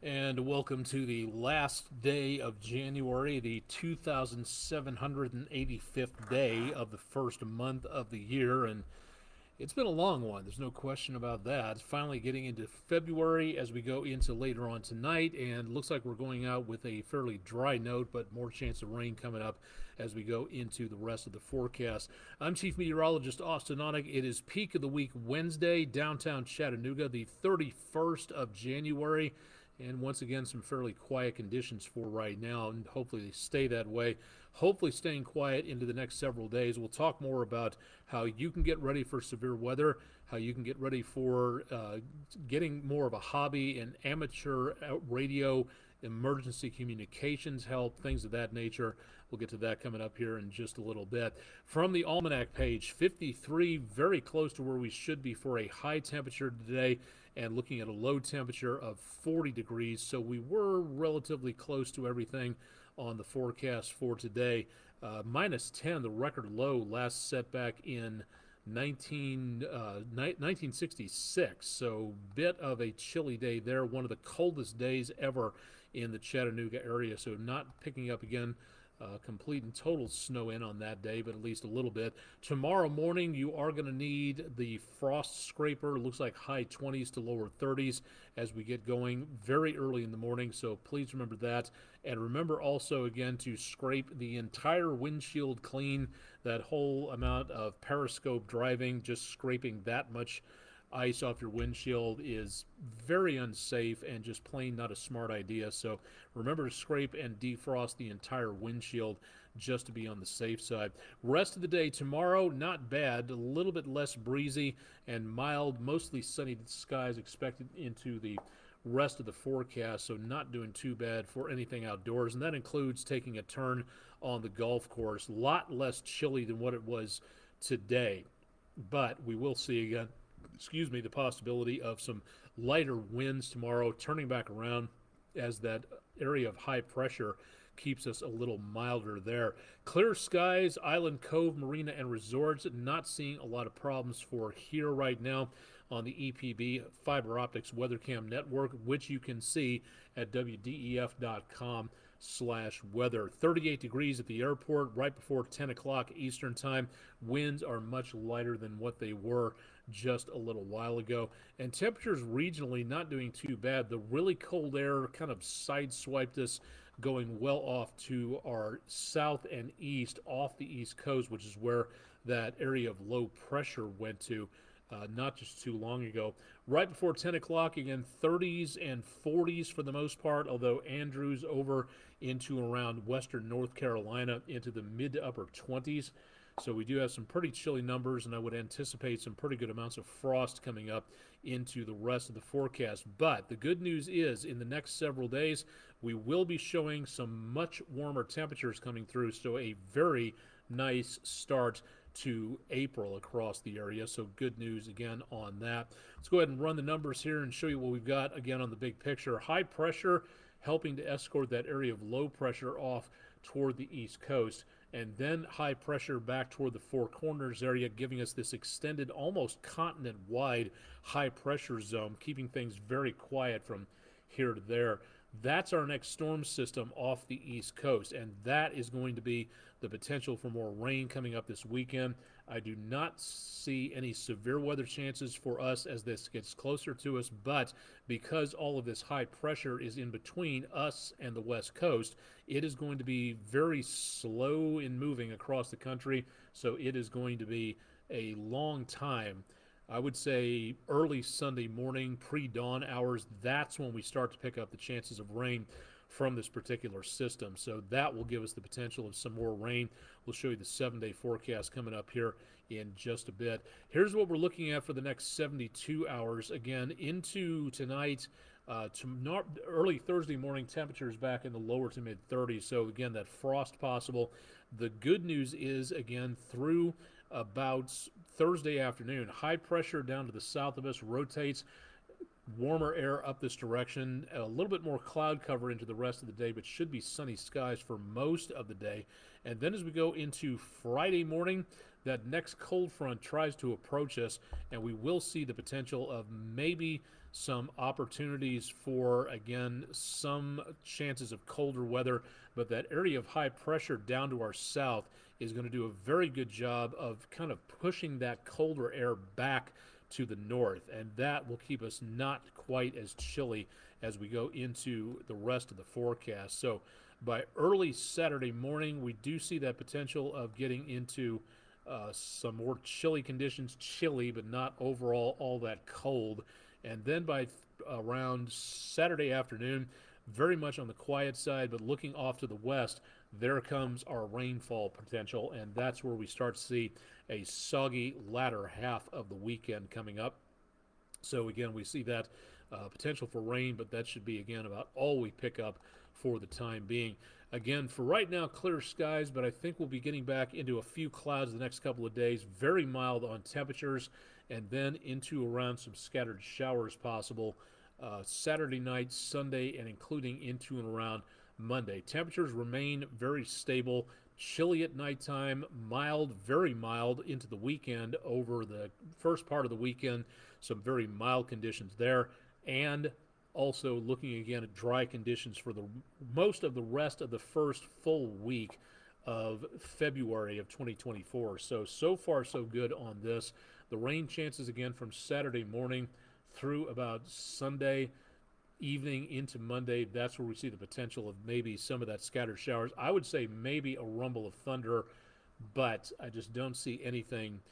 And welcome to the last day of January, the 2785th day of the first month of the year. And it's been a long one, there's no question about that. It's finally getting into February as we go into later on tonight, and looks like we're going out with a fairly dry note, but more chance of rain coming up as we go into the rest of the forecast. I'm Chief Meteorologist Austen Onek. It is peak of the week Wednesday, downtown Chattanooga, the 31st of January. And once again, some fairly quiet conditions for right now, and hopefully they stay that way. Hopefully, staying quiet into the next several days. We'll talk more about how you can get ready for severe weather, how you can get ready for getting more of a hobby in amateur radio, emergency communications help, things of that nature. We'll get to that coming up here in just a little bit. From the Almanac page, 53, very close to where we should be for a high temperature today, and looking at a low temperature of 40 degrees. So we were relatively close to everything on the forecast for today. Minus 10, the record low last set back in 1966. So bit of a chilly day there, one of the coldest days ever in the Chattanooga area. So not picking up again complete and total snow in on that day, but at least a little bit. Tomorrow morning, you are going to need the frost scraper. Looks like high 20s to lower 30s as we get going very early in the morning, so please remember that. And remember also, again, to scrape the entire windshield clean, that whole amount of periscope driving, just scraping that much ice off your windshield is very unsafe and just plain not a smart idea. So remember to scrape and defrost the entire windshield just to be on the safe side. Rest of the day tomorrow, not bad, a little bit less breezy and mild, mostly sunny skies expected into the rest of the forecast, so not doing too bad for anything outdoors, and that includes taking a turn on the golf course. A lot less chilly than what it was today, but we will see again, the possibility of some lighter winds tomorrow, turning back around as that area of high pressure keeps us a little milder there. Clear skies, Island Cove Marina and Resorts, not seeing a lot of problems for here right now on the EPB Fiber Optics WeatherCam network, which you can see at wdef.com/weather. 38 degrees at the airport right before 10 o'clock Eastern time. Winds are much lighter than what they were just a little while ago. And temperatures regionally not doing too bad. The really cold air kind of sideswiped us, going well off to our south and east off the East Coast, which is where that area of low pressure went to not just too long ago. Right before 10 o'clock, again, 30s and 40s for the most part, although Andrews over into around western North Carolina into the mid to upper 20s. So we do have some pretty chilly numbers, and I would anticipate some pretty good amounts of frost coming up into the rest of the forecast. But the good news is, in the next several days, we will be showing some much warmer temperatures coming through, so a very nice start to April across the area. So good news again on that. Let's go ahead and run the numbers here and show you what we've got again on the big picture. High pressure helping to escort that area of low pressure off toward the East Coast, and then high pressure back toward the Four Corners area, giving us this extended, almost continent-wide high pressure zone, keeping things very quiet from here to there. That's our next storm system off the East Coast, and that is going to be the potential for more rain coming up this weekend. I do not see any severe weather chances for us as this gets closer to us, but because all of this high pressure is in between us and the West Coast, it is going to be very slow in moving across the country, so it is going to be a long time. I would say early Sunday morning, pre-dawn hours, that's when we start to pick up the chances of rain from this particular system. So that will give us the potential of some more rain. We'll show you the 7-day forecast coming up here in just a bit. Here's what we're looking at for the next 72 hours. Again, into tonight, early Thursday morning, temperatures back in the lower to mid 30s. So again, that frost possible. The good news is, again, through about Thursday afternoon, high pressure down to the south of us rotates, warmer air up this direction, a little bit more cloud cover into the rest of the day, but should be sunny skies for most of the day. And then as we go into Friday morning, that next cold front tries to approach us, and we will see the potential of maybe some opportunities for, again, some chances of colder weather, but that area of high pressure down to our south is going to do a very good job of kind of pushing that colder air back to the north, and that will keep us not quite as chilly as we go into the rest of the forecast. So by early Saturday morning, we do see that potential of getting into some more chilly conditions, chilly, but not overall all that cold. And then by around Saturday afternoon, very much on the quiet side, but looking off to the west, there comes our rainfall potential, and that's where we start to see a soggy latter half of the weekend coming up. So again, we see that potential for rain, but that should be, again, about all we pick up for the time being. Again, for right now, clear skies, but I think we'll be getting back into a few clouds the next couple of days. Very mild on temperatures, and then into around some scattered showers possible Saturday night, Sunday, and including into and around Monday. Temperatures remain very stable. Chilly at nighttime, mild, very mild into the weekend. Over the first part of the weekend, some very mild conditions there, and also looking again at dry conditions for the most of the rest of the first full week of February of 2024. So far so good on this. The rain chances again from Saturday morning through about Sunday evening into Monday. That's where we see the potential of maybe some of that scattered showers. I would say maybe a rumble of thunder, but I just don't see anything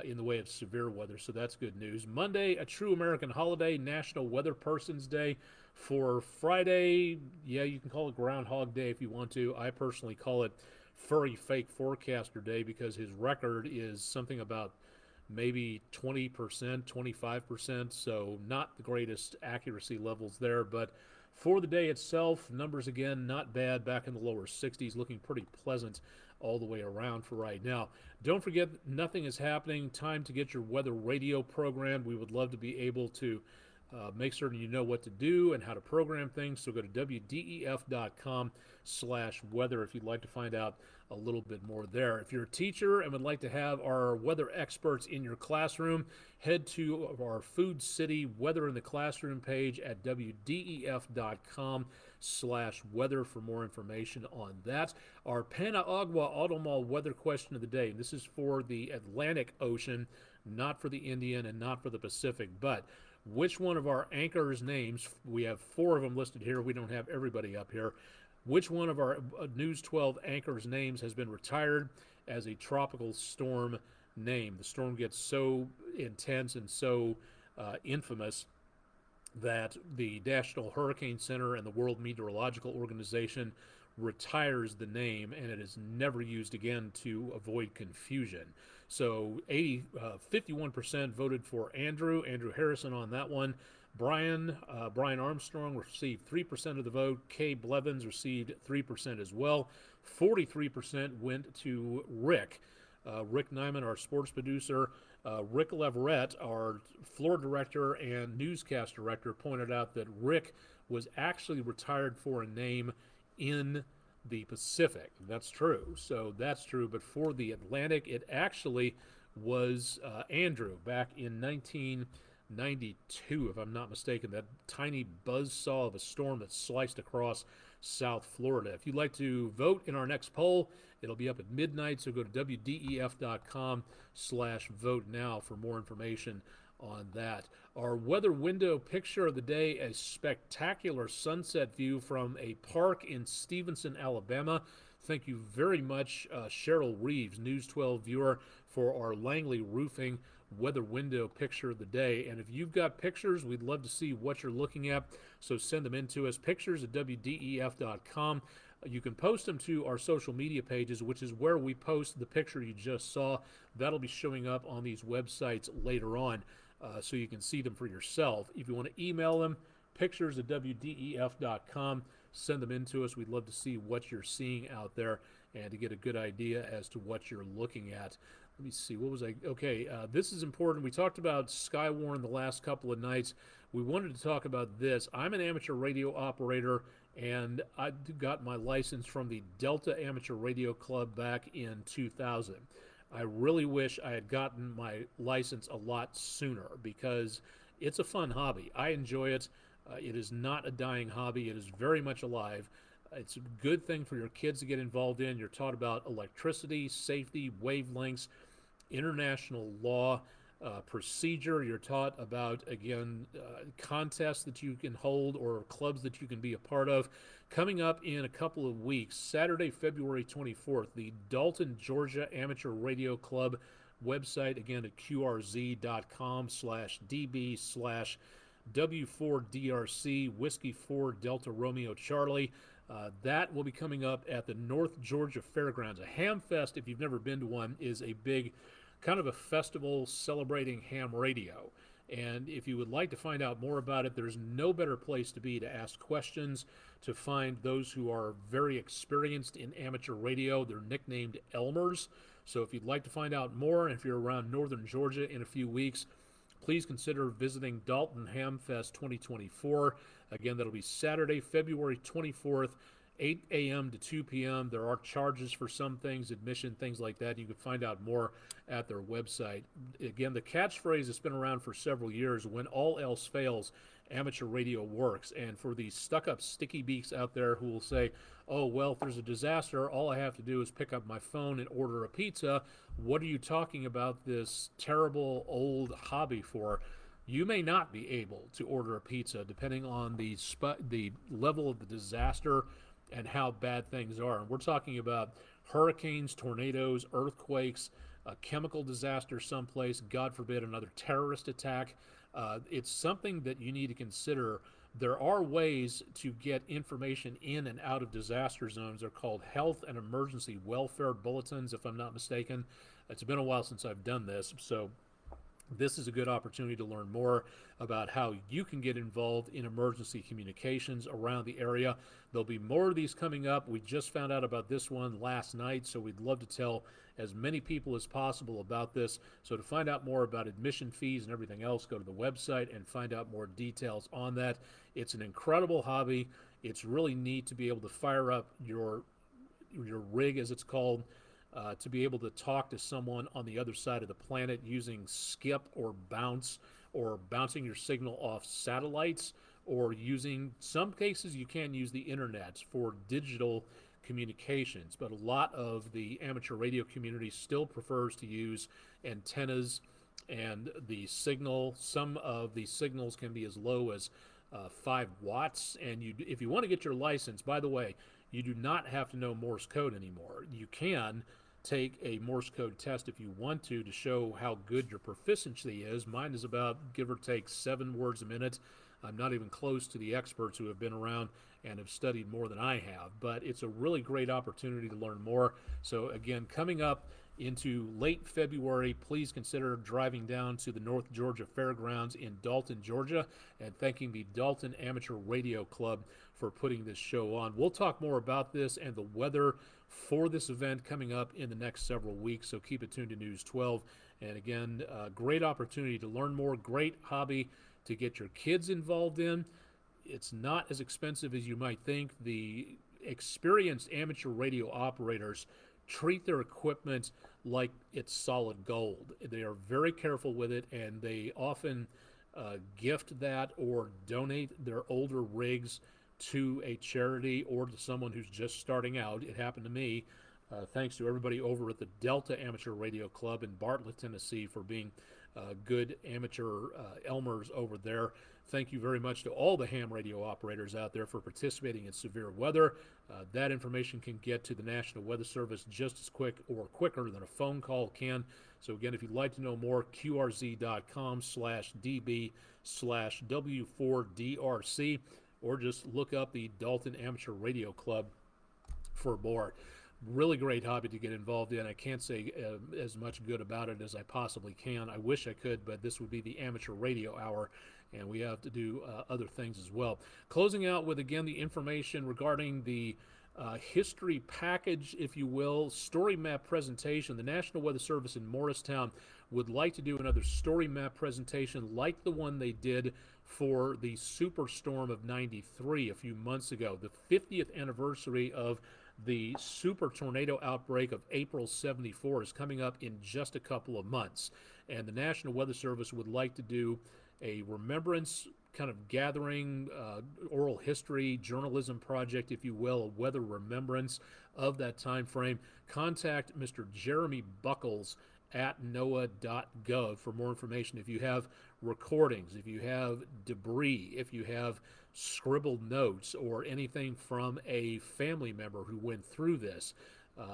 in the way of severe weather, so that's good news. Monday, a true American holiday, National Weather Person's Day. For Friday, yeah, you can call it Groundhog Day if you want to. I personally call it Furry Fake Forecaster Day because his record is something about maybe 20%, 25%, so not the greatest accuracy levels there. But for the day itself, numbers again not bad, back in the lower 60s, looking pretty pleasant all the way around for right now. Don't forget, nothing is happening. Time to get your weather radio programmed. We would love to be able to make certain you know what to do and how to program things. So go to wdef.com/weather if you'd like to find out a little bit more there. If you're a teacher and would like to have our weather experts in your classroom, head to our Food City Weather in the Classroom page at wdef.com/weather for more information on that. Our Panaagua Auto Mall weather question of the day. This is for the Atlantic Ocean, not for the Indian and not for the Pacific, but which one of our anchors' names, we have 4 of them listed here, we don't have everybody up here, which one of our News 12 anchors' names has been retired as a tropical storm name? The storm gets so intense and so infamous that the National Hurricane Center and the World Meteorological Organization retires the name, and it is never used again to avoid confusion. So 51% voted for Andrew Harrison on that one. Brian Armstrong received 3% of the vote. Kay Blevins received 3% as well. 43% went to Rick. Rick Nyman, our sports producer. Rick Leverett, our floor director and newscast director, pointed out that Rick was actually retired for a name in the Pacific. That's true. So that's true. But for the Atlantic, it actually was Andrew back in 1992, if I'm not mistaken. That tiny buzzsaw of a storm that sliced across South Florida. If you'd like to vote in our next poll, it'll be up at midnight. So go to wdef.com/vote now for more information on that. Our weather window picture of the day, a spectacular sunset view from a park in Stevenson, Alabama. Thank you very much, Cheryl Reeves, News 12 viewer, for our Langley Roofing weather window picture of the day. And if you've got pictures, we'd love to see what you're looking at, so send them in to us, pictures at wdef.com. You can post them to our social media pages, which is where we post the picture you just saw. That'll be showing up on these websites later on, so you can see them for yourself. If you want to email them, pictures at wdef.com. Send them in to us. We'd love to see what you're seeing out there and to get a good idea as to what you're looking at. Let me see. What was I? Okay, this is important. We talked about Skywarn the last couple of nights. We wanted to talk about this. I'm an amateur radio operator, and I got my license from the Delta Amateur Radio Club back in 2000. I really wish I had gotten my license a lot sooner, because It's a fun hobby. I enjoy it. It is not a dying hobby. It is very much alive. It's a good thing for your kids to get involved in. You're taught about electricity, safety, wavelengths, international law, procedure. You're taught about, again, contests that you can hold or clubs that you can be a part of. Coming up in a couple of weeks, Saturday, February 24th, the Dalton, Georgia Amateur Radio Club website, again, at qrz.com/db/W4DRC, Whiskey 4 Delta Romeo Charlie. That will be coming up at the North Georgia Fairgrounds. A ham fest, if you've never been to one, is a big kind of a festival celebrating ham radio. And if you would like to find out more about it, there's no better place to be to ask questions, to find those who are very experienced in amateur radio. They're nicknamed Elmers. So if you'd like to find out more, and if you're around northern Georgia in a few weeks, please consider visiting Dalton Ham Fest 2024. Again, that'll be Saturday, February 24th, 8 a.m. to 2 p.m. There are charges for some things, admission, things like that. You can find out more at their website. Again, the catchphrase that's been around for several years: when all else fails, amateur radio works. And for these stuck-up sticky beaks out there who will say, oh, well, if there's a disaster, all I have to do is pick up my phone and order a pizza, what are you talking about this terrible old hobby for? You may not be able to order a pizza depending on the level of the disaster and how bad things are. And we're talking about hurricanes, tornadoes, earthquakes, a chemical disaster someplace, God forbid, another terrorist attack. It's something that you need to consider. There are ways to get information in and out of disaster zones. They're called health and emergency welfare bulletins, if I'm not mistaken. It's been a while since I've done this, so this is a good opportunity to learn more about how you can get involved in emergency communications around the area. There'll be more of these coming up. We just found out about this one last night, so we'd love to tell as many people as possible about this. So to find out more about admission fees and everything else, go to the website and find out more details on that. It's an incredible hobby. It's really neat to be able to fire up your rig, as it's called, to be able to talk to someone on the other side of the planet using skip or bounce, or bouncing your signal off satellites, or using, some cases you can use the internet for digital communications, but a lot of the amateur radio community still prefers to use antennas and the signal. Some of the signals can be as low as 5 watts, and if you want to get your license, by the way, you do not have to know Morse code anymore. You can take a Morse code test if you want to show how good your proficiency is. Mine is about, give or take, 7 words a minute. I'm not even close to the experts who have been around and have studied more than I have, but it's a really great opportunity to learn more. So again, coming up into late February, please consider driving down to the North Georgia Fairgrounds in Dalton, Georgia, and thanking the Dalton Amateur Radio Club for putting this show on. We'll talk more about this and the weather for this event coming up in the next several weeks, so keep it tuned to News 12. And again, great opportunity to learn more, great hobby to get your kids involved in. It's not as expensive as you might think. The experienced amateur radio operators treat their equipment like it's solid gold. They are very careful with it, and they often gift that or donate their older rigs to a charity or to someone who's just starting out. It happened to me. Thanks to everybody over at the Delta Amateur Radio Club in Bartlett, Tennessee, for being good amateur Elmers over there. Thank you very much to all the ham radio operators out there for participating in severe weather. That information can get to the National Weather Service just as quick or quicker than a phone call can. So again, if you'd like to know more, qrz.com/db/W4DRC, or just look up the Dalton Amateur Radio Club for more. Really great hobby to get involved in. I can't say as much good about it as I possibly can. I wish I could, but this would be the amateur radio hour, and we have to do other things as well. Closing out with, again, the information regarding the history package, if you will, story map presentation. The National Weather Service in Morristown would like to do another story map presentation like the one they did for the superstorm of 93 a few months ago. The 50th anniversary of the super tornado outbreak of April 74 is coming up in just a couple of months, and the National Weather Service would like to do a remembrance kind of gathering, oral history, journalism project, if you will, a weather remembrance of that time frame, contact Mr. Jeremy Buckles at noaa.gov for more information. If you have recordings, if you have debris, if you have scribbled notes or anything from a family member who went through this.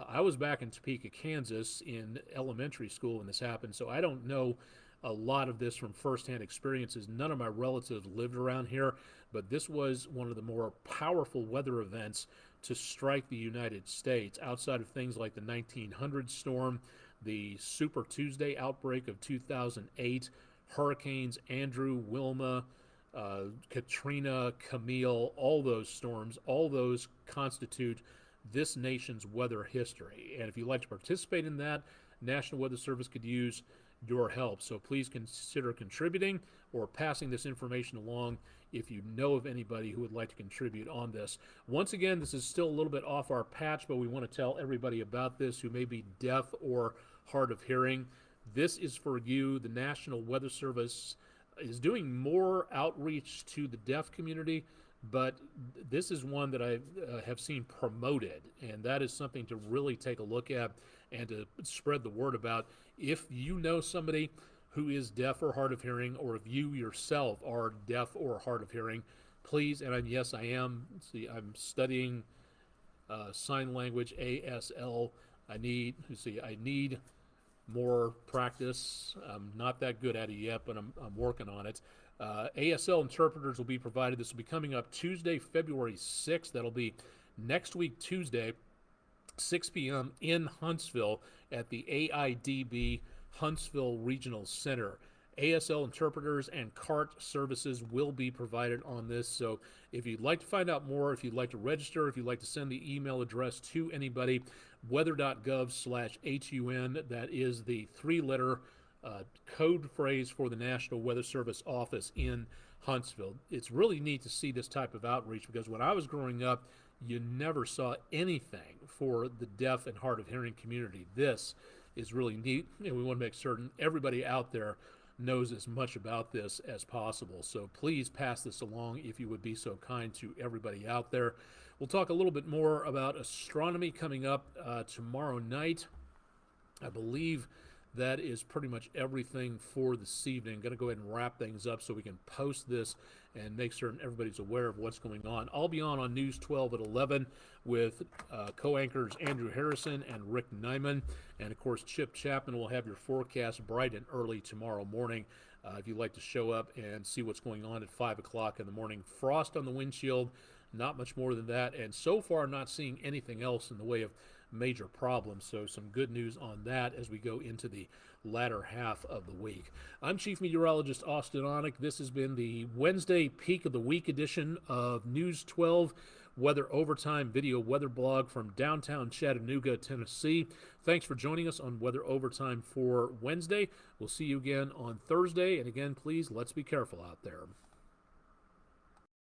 I was back in Topeka, Kansas in elementary school when this happened, so I don't know a lot of this from firsthand experiences. None of my relatives lived around here, but this was one of the more powerful weather events to strike the United States outside of things like the 1900 storm, the Super Tuesday outbreak of 2008, Hurricanes Andrew, Wilma, Katrina, Camille, all those storms, all those constitute this nation's weather history. And if you'd like to participate in that, National Weather Service could use your help. So please consider contributing or passing this information along if you know of anybody who would like to contribute on this. Once again, this is still a little bit off our patch, but we want to tell everybody about this who may be deaf or hard of hearing. This is for you. The National Weather Service is doing more outreach to the deaf community, but this is one that I have seen promoted, and that is something to really take a look at and to spread the word about. If you know somebody who is deaf or hard of hearing, or if you yourself are deaf or hard of hearing, please, and yes, I am. See, I'm studying sign language, ASL. I need more practice. I'm not that good at it yet, but I'm working on it. ASL interpreters will be provided. This will be coming up Tuesday, February 6th. That'll be next week, Tuesday, 6 p.m. in Huntsville at the AIDB Huntsville Regional Center. ASL interpreters and CART services will be provided on this. So if you'd like to find out more, if you'd like to register, if you'd like to send the email address to anybody, weather.gov/HUN, that is the three-letter code phrase for the National Weather Service office in Huntsville. It's really neat to see this type of outreach because when I was growing up, you never saw anything for the deaf and hard of hearing community. This is really neat, and we want to make certain everybody out there knows as much about this as possible. So please pass this along if you would be so kind to everybody out there. We'll talk a little bit more about astronomy coming up tomorrow night. I believe that is pretty much everything for this evening. I'm going to go ahead and wrap things up so we can post this and make certain everybody's aware of what's going on. I'll be on News 12 at 11 with co-anchors Andrew Harrison and Rick Nyman. And, of course, Chip Chapman will have your forecast bright and early tomorrow morning. If you'd like to show up and see what's going on at 5 o'clock in the morning. Frost on the windshield, not much more than that. And so far, not seeing anything else in the way of major problems. So some good news on that as we go into the latter half of the week. I'm Chief Meteorologist Austen Onek. This has been the Wednesday Peak of the Week edition of News 12 Weather Overtime video weather blog from downtown Chattanooga, Tennessee. Thanks for joining us on Weather Overtime for Wednesday. We'll see you again on Thursday. And again, please, let's be careful out there.